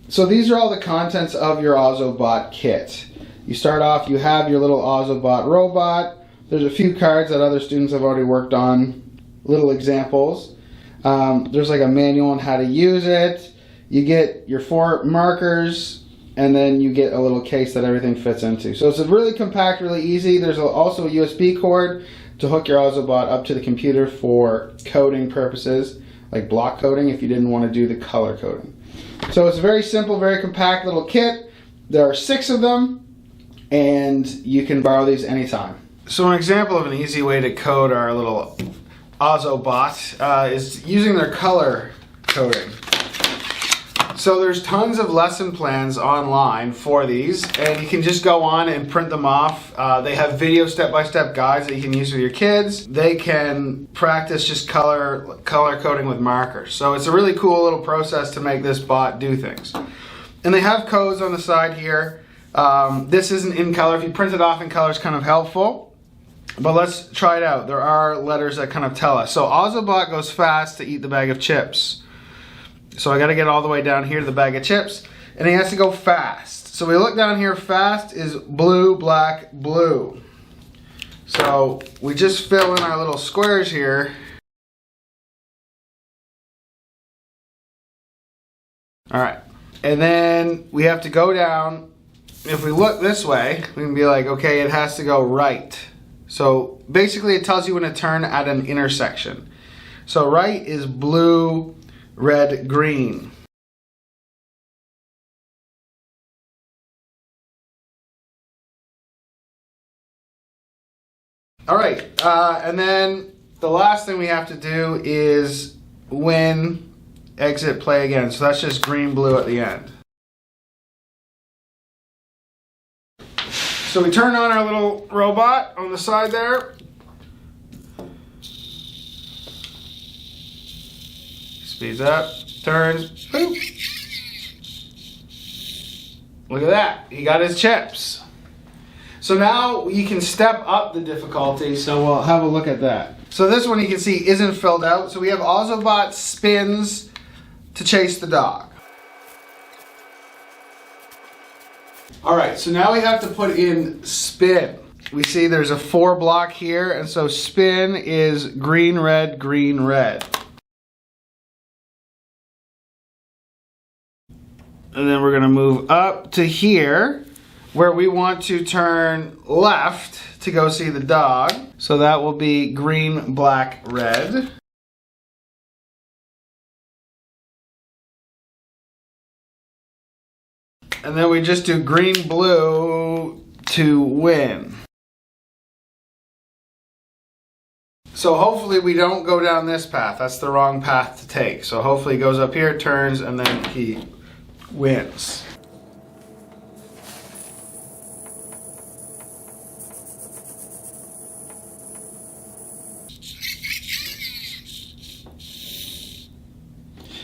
So these are all the contents of your Ozobot kit. You start off, you have your little Ozobot robot. There's a few cards that other students have already worked on, little examples. There's like a manual on how to use it. You get your 4 markers, and then you get a little case that everything fits into. So it's really compact, really easy. There's also a USB cord to hook your Ozobot up to the computer for coding purposes, like block coding if you didn't want to do the color coding. So it's a very simple, very compact little kit. There are 6 of them, and you can borrow these anytime. So an example of an easy way to code our little Ozobot is using their color coding. So there's tons of lesson plans online for these, and you can just go on and print them off. They have video step-by-step guides that you can use with your kids. They can practice just color coding with markers. So it's a really cool little process to make this bot do things. And they have codes on the side here. This isn't in color. If you print it off in color, it's kind of helpful. But let's try it out. There are letters that kind of tell us. So Ozobot goes fast to eat the bag of chips. So I got to get all the way down here to the bag of chips, and he has to go fast. So we look down here, fast is blue, black, blue. So we just fill in our little squares here. All right, and then we have to go down. If we look this way, we can be like, okay, it has to go right. So basically it tells you when to turn at an intersection. So right is blue, red, green. All right, and then the last thing we have to do is win, exit, play again. So that's just green, blue at the end. So we turn on our little robot on the side there. Speeds up, turns, boop. Look at that, he got his chips. So now you can step up the difficulty, so we'll have a look at that. So this one you can see isn't filled out. So we have Ozobot spins to chase the dog. All right, so now we have to put in spin. We see there's a 4 block here, and so spin is green, red, green, red. And then we're gonna move up to here where we want to turn left to go see the dog. So that will be green, black, red. And then we just do green, blue to win. So hopefully we don't go down this path. That's the wrong path to take. So hopefully he goes up here, turns, and then he wins.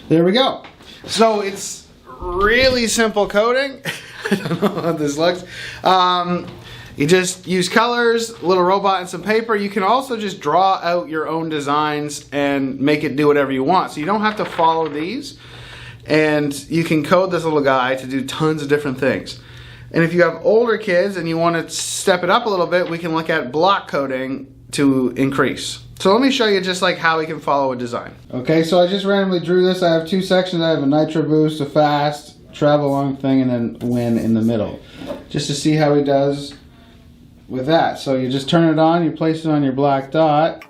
There we go. So it's really simple coding. I don't know how this looks. You just use colors, a little robot, and some paper. You can also just draw out your own designs and make it do whatever you want. So you don't have to follow these. And you can code this little guy to do tons of different things. And if you have older kids and you want to step it up a little bit, we can look at block coding to increase. So let me show you just like how we can follow a design. Okay, so I just randomly drew this. I have 2 sections. I have a nitro boost, a fast, travel along thing, and then win in the middle. Just to see how he does with that. So you just turn it on, you place it on your black dot.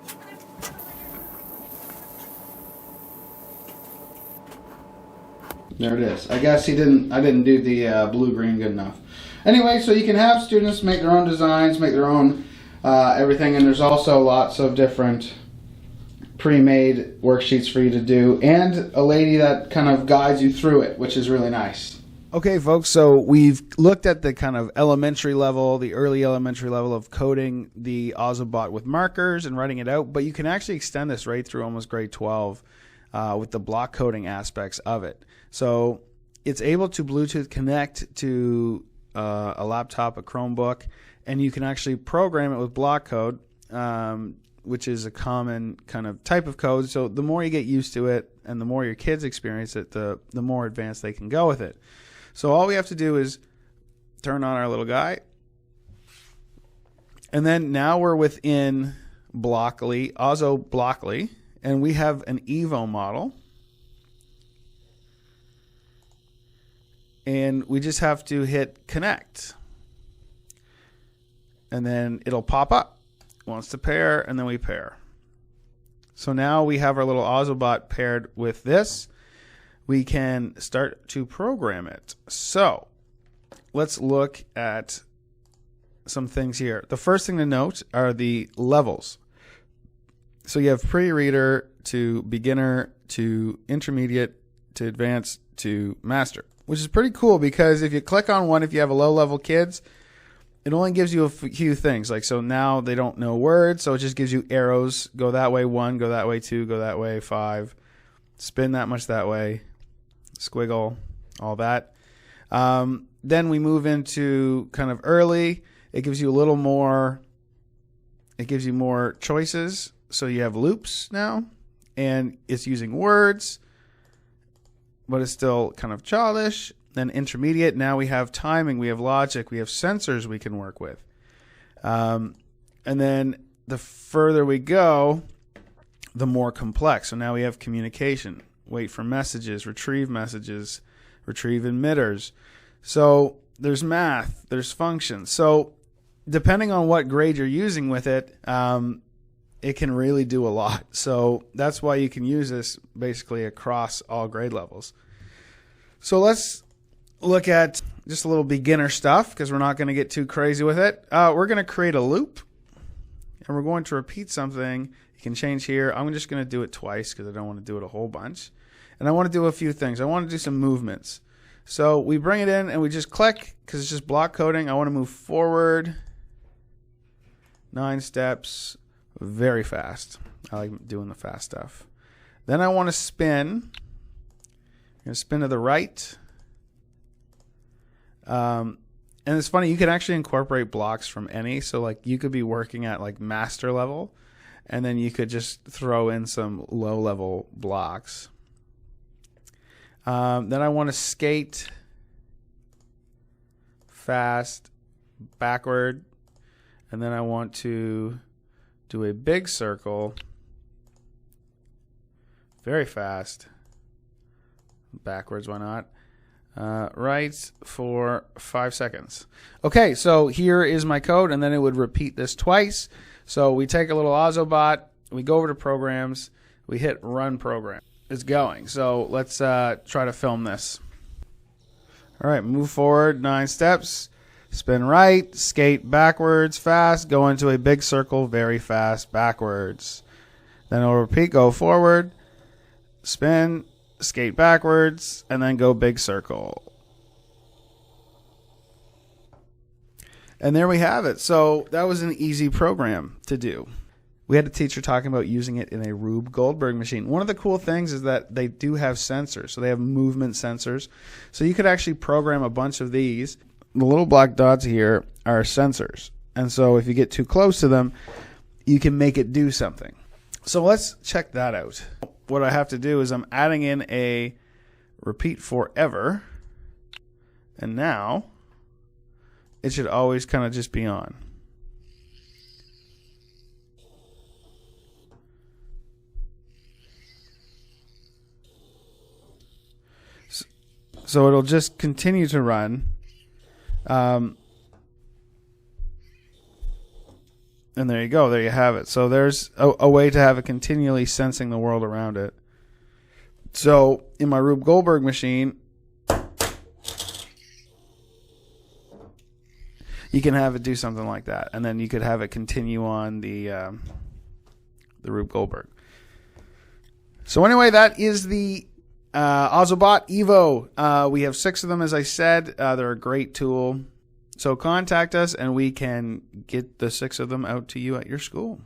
There it is. I guess I didn't do the blue-green good enough. Anyway, so you can have students make their own designs, make their own everything, and there's also lots of different pre-made worksheets for you to do, and a lady that kind of guides you through it, which is really nice. Okay, folks, so we've looked at the kind of elementary level, the early elementary level of coding the Ozobot with markers and writing it out, but you can actually extend this right through almost grade 12 with the block coding aspects of it. So it's able to Bluetooth connect to a laptop, a Chromebook, and you can actually program it with block code which is a common kind of type of code. So the more you get used to it and the more your kids experience it, the more advanced they can go with it. So all we have to do is turn on our little guy. And then now we're within Blockly, Ozobots, and we have an Evo model. And we just have to hit connect. And then it'll pop up. Wants to pair, and then we pair. So now we have our little Ozobot paired with this. We can start to program it. So let's look at some things here. The first thing to note are the levels. So you have pre-reader to beginner to intermediate to advanced to master, which is pretty cool because if you click on one, if you have a low-level kids, it only gives you a few things. Like, so now they don't know words, so it just gives you arrows. Go that way 1, go that way 2, go that way 5. Spin that much that way. Squiggle, all that. Then we move into kind of early. It gives you a little more, it gives you more choices. So you have loops now, and it's using words, but it's still kind of childish. Then intermediate, now we have timing, we have logic, we have sensors we can work with. And then the further we go, the more complex. So now we have communication, wait for messages, retrieve emitters. So there's math, there's functions. So depending on what grade you're using with it, it can really do a lot. So that's why you can use this basically across all grade levels. So let's look at just a little beginner stuff because we're not going to get too crazy with it. We're going to create a loop, and we're going to repeat something. You can change here. I'm just going to do it twice because I don't want to do it a whole bunch. And I want to do a few things. I want to do some movements. So we bring it in and we just click because it's just block coding. I want to move forward 9 steps very fast. I like doing the fast stuff. Then I want to spin. I'm going to spin to the right. And it's funny, you can actually incorporate blocks from any. So like you could be working at like master level, and then you could just throw in some low level blocks. Then I want to skate fast backward, and then I want to do a big circle very fast backwards. Why not? Right for 5 seconds. Okay, so here is my code, and then it would repeat this twice. So we take a little Ozobot, we go over to programs, we hit run program. It's going. So let's try to film this. All right, move forward 9 steps, spin right, skate backwards fast, go into a big circle very fast backwards. Then it'll repeat, go forward, spin, skate backwards, and then go big circle. And there we have it. So that was an easy program to do. We had a teacher talking about using it in a Rube Goldberg machine. One of the cool things is that they do have sensors. So they have movement sensors. So you could actually program a bunch of these. The little black dots here are sensors. And so if you get too close to them, you can make it do something. So let's check that out. What I have to do is I'm adding in a repeat forever. And now it should always kind of just be on. So it'll just continue to run. And there you go. There you have it. So there's a way to have it continually sensing the world around it. So in my Rube Goldberg machine, you can have it do something like that. And then you could have it continue on the Rube Goldberg. So anyway, that is the Ozobot Evo. We have 6 of them, as I said. They're a great tool. So contact us, and we can get the 6 of them out to you at your school.